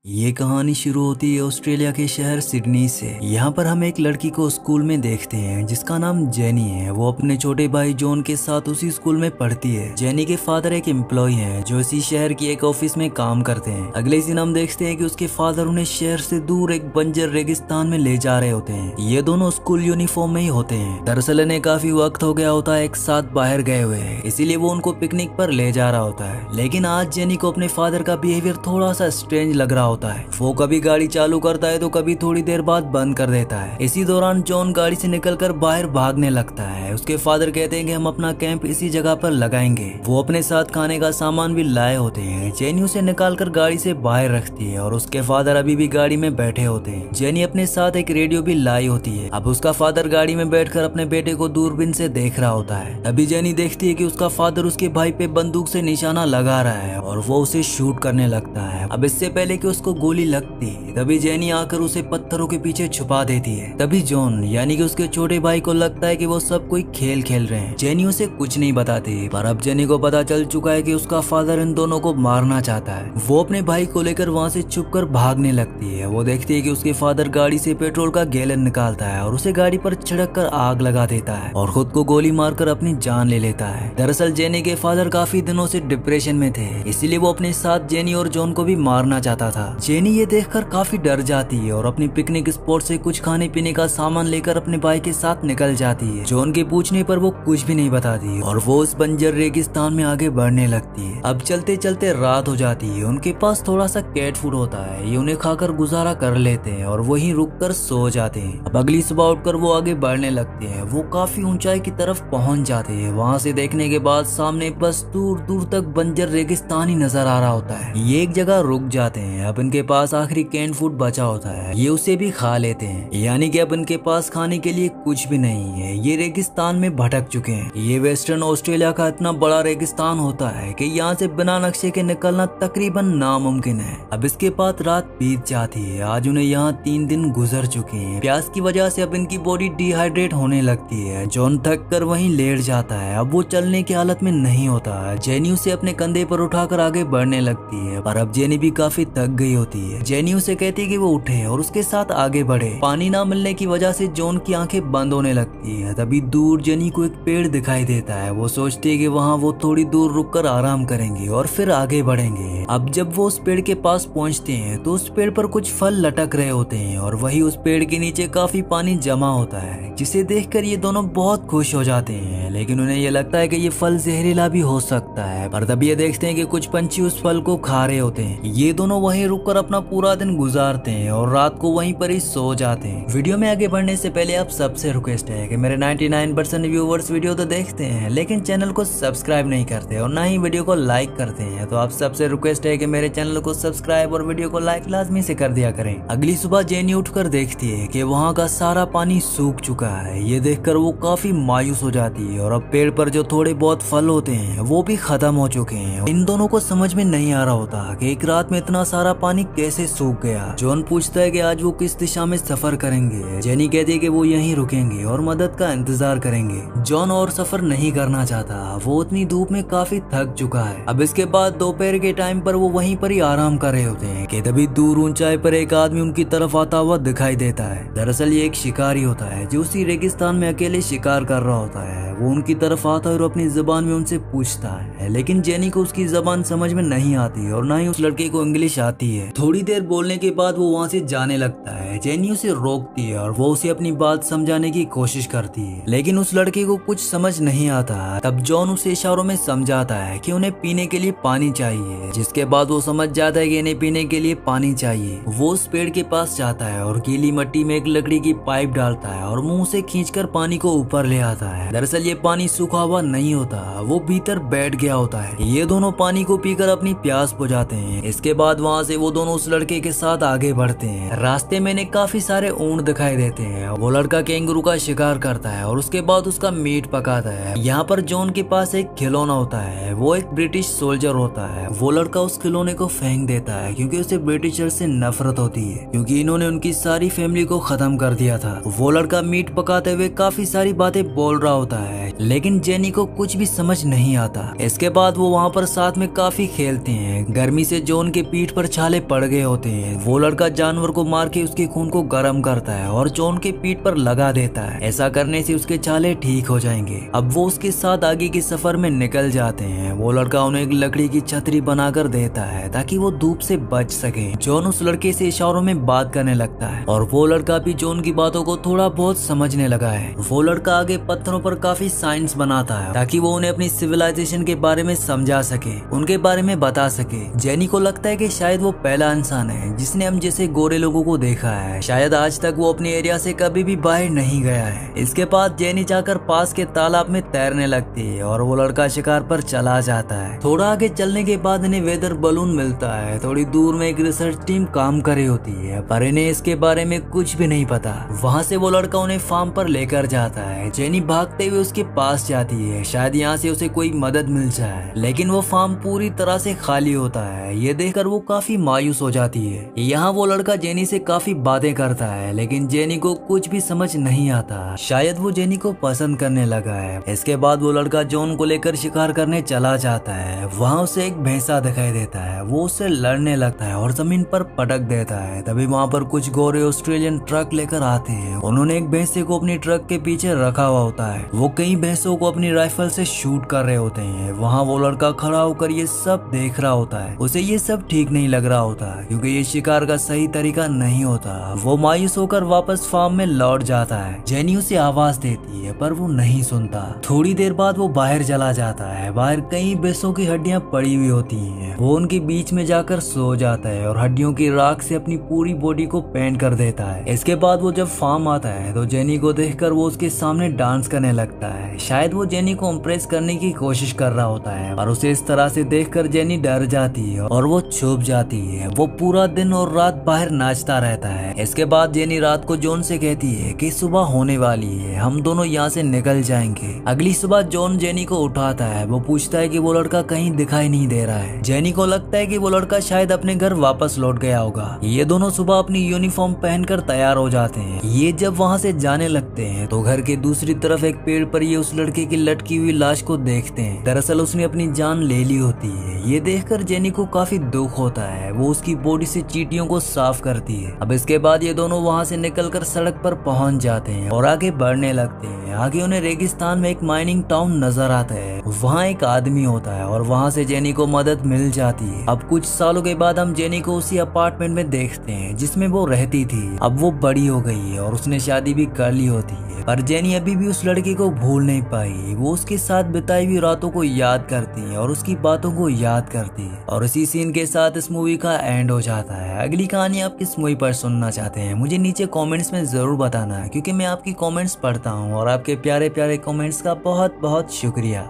ये कहानी शुरू होती है ऑस्ट्रेलिया के शहर सिडनी से। यहाँ पर हम एक लड़की को स्कूल में देखते हैं जिसका नाम जेनी है। वो अपने छोटे भाई जॉन के साथ उसी स्कूल में पढ़ती है। जेनी के फादर एक एम्प्लॉय हैं जो इसी शहर की एक ऑफिस में काम करते हैं। अगले दिन हम देखते हैं कि उसके फादर उन्हें शहर से दूर एक बंजर रेगिस्तान में ले जा रहे होते हैं। ये दोनों स्कूल यूनिफॉर्म में ही होते हैं। दरअसल इन्हें काफी वक्त हो गया होता है एक साथ बाहर गए हुए हैं, इसीलिए वो उनको पिकनिक पर ले जा रहा होता है। लेकिन आज जेनी को अपने फादर का बिहेवियर थोड़ा सा स्ट्रेंज लग रहा होता है। वो कभी गाड़ी चालू करता है तो कभी थोड़ी देर बाद बंद कर देता है। इसी दौरान जॉन गाड़ी से निकलकर बाहर भागने लगता है। उसके फादर कहते हैं कि हम अपना कैंप इसी जगह पर लगाएंगे। वो अपने साथ खाने का सामान भी लाए होते हैं। जेनी उसे निकालकर गाड़ी से बाहर रखती है और उसके फादर अभी भी गाड़ी में बैठे होते हैं। जेनी अपने साथ एक रेडियो भी लाई होती है। अब उसका फादर गाड़ी में बैठकर अपने बेटे को दूरबीन से देख रहा होता है। तभी जेनी देखती है कि उसका फादर उसके भाई पे बंदूक से निशाना लगा रहा है और वो उसे शूट करने लगता है। अब इससे पहले कि उसको गोली लगती, तभी जेनी आकर उसे पत्थरों के पीछे छुपा देती है। तभी जॉन यानी कि उसके छोटे भाई को लगता है कि वो सब कोई खेल खेल रहे हैं। जेनी उसे कुछ नहीं बताती, पर अब जेनी को पता चल चुका है कि उसका फादर इन दोनों को मारना चाहता है। वो अपने भाई को लेकर वहाँ से छुपकर भागने लगती है। वो देखती है कि उसके फादर गाड़ी से पेट्रोल का गैलन निकालता है और उसे गाड़ी पर छिड़क कर आग लगा देता है और खुद को गोली मारकर अपनी जान ले लेता है। दरअसल जेनी के फादर काफी दिनों से डिप्रेशन में थे, इसीलिए वो अपने साथ जेनी और जॉन को भी मारना चाहता था। जेनी ये देखकर काफी डर जाती है और अपनी पिकनिक स्पॉट से कुछ खाने पीने का सामान लेकर अपने भाई के साथ निकल जाती है। जॉन के पूछने पर वो कुछ भी नहीं बताती और वो उस बंजर रेगिस्तान में आगे बढ़ने लगती है। अब चलते चलते रात हो जाती है। उनके पास थोड़ा सा कैट फूड होता है, ये उन्हें खाकर गुजारा कर लेते हैं और वहीं रुककर सो जाते हैं। अब अगली सुबह उठकर वो आगे बढ़ने लगते हैं। वो काफी ऊंचाई की तरफ पहुंच जाते हैं। वहां से देखने के बाद सामने बस दूर दूर तक बंजर रेगिस्तान ही नजर आ रहा होता है। ये एक जगह रुक जाते हैं। अब इनके पास आखिरी कैन फूड बचा होता है, ये उसे भी खा लेते हैं। यानी कि अब इनके पास खाने के लिए कुछ भी नहीं है। ये रेगिस्तान में भटक चुके हैं। ये वेस्टर्न ऑस्ट्रेलिया का इतना बड़ा रेगिस्तान होता है कि यहाँ से बिना नक्शे के निकलना तकरीबन नामुमकिन है। अब इसके बाद रात बीत जाती है। आज उन्हें यहाँ 3 दिन गुजर चुके हैं। प्यास की वजह से अब इनकी बॉडी डिहाइड्रेट होने लगती है। जॉन थक कर वहीं लेट जाता है। अब वो चलने की हालत में नहीं होता। जेनी उसे अपने कंधे पर उठाकर आगे बढ़ने लगती है, पर अब जेनी भी काफी थक गई होती है। जेनी उसे कहती है कि वो उठे और उसके साथ आगे बढ़े। पानी ना मिलने की वजह से जॉन की आंखें बंद होने लगती है। तभी दूर जेनी को एक पेड़ दिखाई देता है। वो सोचती है कि वहाँ वो थोड़ी दूर रुककर आराम करेंगे और फिर आगे बढ़ेंगे। अब जब वो उस पेड़ के पास पहुँचते हैं तो उस पेड़ पर कुछ फल लटक रहे होते हैं और वही उस पेड़ के नीचे काफी पानी जमा होता है, जिसे देखकर ये दोनों बहुत खुश हो जाते हैं। लेकिन उन्हें ये लगता है कि ये फल जहरीला भी हो सकता है। पर तब ये देखते हैं कि कुछ पंछी उस फल को खा रहे होते हैं। ये दोनों वहीं रुककर अपना पूरा दिन गुजारते हैं और रात को वहीं पर ही सो जाते हैं। वीडियो में आगे बढ़ने से पहले आप सबसे रिक्वेस्ट है कि मेरे 99% व्यूवर्स वीडियो तो देखते हैं लेकिन चैनल को सब्सक्राइब नहीं करते और ना ही वीडियो को लाइक करते हैं। तो आप सबसे रिक्वेस्ट है कि मेरे चैनल को सब्सक्राइब और वीडियो को लाइक लाजमी से कर दिया करें। अगली सुबह जेनी उठकर देखती है कि वहाँ का सारा पानी सूख चुका है। ये देखकर वो काफी मायूस हो जाती है और अब पेड़ पर जो थोड़े बहुत फल होते हैं वो भी खत्म हो चुके हैं। इन दोनों को समझ में नहीं आ रहा होता कि एक रात में इतना सारा पानी कैसे सूख गया। जॉन पूछता है कि आज वो किस दिशा में सफर करेंगे। जेनी कहती है कि वो यहीं रुकेंगे और मदद का इंतजार करेंगे। जॉन और सफर नहीं करना चाहता, वो उतनी धूप में काफी थक चुका है। अब इसके बाद दोपहर के टाइम पर वो वहीं पर ही आराम कर रहे होते हैं कि तभी दूर ऊंचाई पर एक आदमी उनकी तरफ आता हुआ दिखाई देता है। दरअसल ये एक शिकारी होता है जो उसी रेगिस्तान में अकेले शिकार कर रहा होता है। वो उनकी तरफ आता है और अपनी जुबान में उनसे पूछता है, लेकिन जेनी को उसकी जुबान समझ में नहीं आती और ना ही उस लड़के को इंग्लिश आती है। थोड़ी देर बोलने के बाद वो वहाँ से जाने लगता है। जेनी उसे रोकती है और वो उसे अपनी बात समझाने की कोशिश करती है, लेकिन उस लड़के को कुछ समझ नहीं आता। तब जॉन उसे इशारों में समझाता है कि उन्हें पीने के लिए पानी चाहिए, जिसके बाद वो समझ जाता है कि इन्हें पीने के लिए पानी चाहिए। वो उस पेड़ के पास जाता है और गीली मिट्टी में एक लकड़ी की पाइप डालता है और मुंह से खींचकर पानी को ऊपर ले आता है। दरअसल ये पानी सूखा हुआ नहीं होता, वो भीतर बैठ गया होता है। ये दोनों पानी को पीकर अपनी प्यास बुझाते हैं। इसके बाद वहाँ से वो दोनों उस लड़के के साथ आगे बढ़ते हैं। रास्ते में इन्हें काफी सारे ऊंट दिखाई देते हैं। वो लड़का कैंगरू का शिकार करता है और उसके बाद उसका मीट पकाता है। यहाँ पर जॉन के पास एक खिलौना होता है। वो एक ब्रिटिश सोल्जर होता है। वो लड़का उस खिलौने को फेंक देता है क्योंकि उसे ब्रिटिशर से नफरत होती है, क्योंकि इन्होंने उनकी सारी फैमिली को खत्म कर दिया था। वो लड़का मीट पकाते हुए काफी सारी बातें बोल रहा होता है, लेकिन जेनी को कुछ भी समझ नहीं आता। इसके बाद वो वहाँ पर साथ में काफी खेलते हैं। गर्मी से जॉन के पीठ पर छाले छाले पड़ गए होते हैं। वो लड़का जानवर को मार के उसके खून को गर्म करता है और जॉन के पीठ पर लगा देता है। ऐसा करने से उसके छाले ठीक हो जाएंगे। अब वो उसके साथ आगे के सफर में निकल जाते हैं। वो लड़का उन्हें एक लकड़ी की छतरी बनाकर देता है ताकि वो धूप से बच सके। जॉन उस लड़के से इशारों में बात करने लगता है और वो लड़का भी जॉन की बातों को थोड़ा बहुत समझने लगा है। वो लड़का आगे पत्थरों पर काफी साइंस बनाता है ताकि वो उन्हें अपनी सिविलाइजेशन के बारे में समझा सके, उनके बारे में बता सके। जेनी को लगता है कि शायद वो पहला इंसान है जिसने हम जैसे गोरे लोगों को देखा है। शायद आज तक वो अपने एरिया से कभी भी बाहर नहीं गया है। इसके बाद जेनी जाकर पास के तालाब में तैरने लगती है और वो लड़का शिकार पर चला जाता है। थोड़ा आगे चलने के बाद इन्हें वेदर बलून मिलता है। थोड़ी दूर में एक रिसर्च टीम काम कर रही होती है पर इन्हें इसके बारे में कुछ भी नहीं पता। वहाँ से वो लड़का उन्हें फार्म पर लेकर जाता है। जेनी भागते हुए उसके पास जाती है, शायद यहाँ से उसे कोई मदद मिल जाए, लेकिन वो फार्म पूरी तरह से खाली होता है। ये देखकर वो काफी मायूस हो जाती है। यहाँ वो लड़का जेनी से काफी बातें करता है लेकिन जेनी को कुछ भी समझ नहीं आता। शायद वो जेनी को पसंद करने लगा है। इसके बाद वो लड़का जॉन को लेकर शिकार करने चला जाता है। वहाँ उसे एक भैंसा दिखाई देता है। वो उससे लड़ने लगता है और जमीन पर पटक देता है। तभी वहाँ पर कुछ गोरे ऑस्ट्रेलियन ट्रक लेकर आते हैं। उन्होंने एक भैंसे को अपनी ट्रक के पीछे रखा हुआ होता है। वो कई भैंसों को अपनी राइफल से शूट कर रहे होते हैं। वहाँ वो लड़का खड़ा होकर ये सब देख रहा होता है। उसे ये सब ठीक नहीं लग रहा होता क्योंकि ये शिकार का सही तरीका नहीं होता। वो मायूस होकर वापस फार्म में लौट जाता है। जेनी उसे आवाज देती है पर वो नहीं सुनता। थोड़ी देर बाद वो बाहर चला जाता है। बाहर कई भैंसों की हड्डियां पड़ी हुई होती हैं। वो उनके बीच में जाकर सो जाता है और हड्डियों की राख से अपनी पूरी बॉडी को पेंट कर देता है। इसके बाद वो जब फार्म आता है तो जेनी को देखकर वो उसके सामने डांस करने लगता है। शायद वो जेनी को इम्प्रेस करने की कोशिश कर रहा होता है और उसे इस तरह से देखकर जेनी डर जाती है और वो छुप जाती है। वो पूरा दिन और रात बाहर नाचता रहता है। इसके बाद जेनी रात को जॉन से कहती है कि सुबह होने वाली है, हम दोनों यहाँ से निकल जाएंगे। अगली सुबह जॉन जेनी को उठाता है। वो पूछता है कि वो लड़का कहीं दिखाई नहीं दे रहा है। जेनी को लगता है कि वो लड़का शायद अपने घर वापस लौट गया होगा। ये दोनों सुबह अपनी यूनिफॉर्म पहनकर तैयार हो जाते हैं। ये जब वहाँ से जाने लगते हैं तो घर के दूसरी तरफ एक पेड़ पर ये उस लड़के की लटकी हुई लाश को देखते हैं। दरअसल उसने अपनी जान ले ली होती है। ये देखकर जेनी को काफी दुख होता है। वो उसकी बॉडी से चींटियों को साफ करती है। अब इसके बाद ये दोनों वहाँ से निकलकर सड़क पर पहुंच जाते हैं और आगे बढ़ने लगते हैं। आगे उन्हें रेगिस्तान में एक माइनिंग टाउन नजर आता है। वहाँ एक आदमी होता है और वहाँ से जेनी को मदद मिल जाती है। अब कुछ सालों के बाद हम जेनी को उसी अपार्टमेंट में देखते हैं जिसमें वो रहती थी। अब वो बड़ी हो गई है और उसने शादी भी कर ली होती है, पर जेनी अभी भी उस लड़के को भूल नहीं पाई। वो उसके साथ बिताई हुई रातों को याद करती है और उसकी बातों को याद करती है। और इसी सीन के साथ इस मूवी का एंड हो जाता है। अगली कहानी आप किस मूवी पर सुनना चाहते हैं मुझे नीचे कमेंट्स में जरूर बताना, क्योंकि मैं आपकी कमेंट्स पढ़ता हूँ और आपके प्यारे प्यारे कमेंट्स का बहुत बहुत शुक्रिया।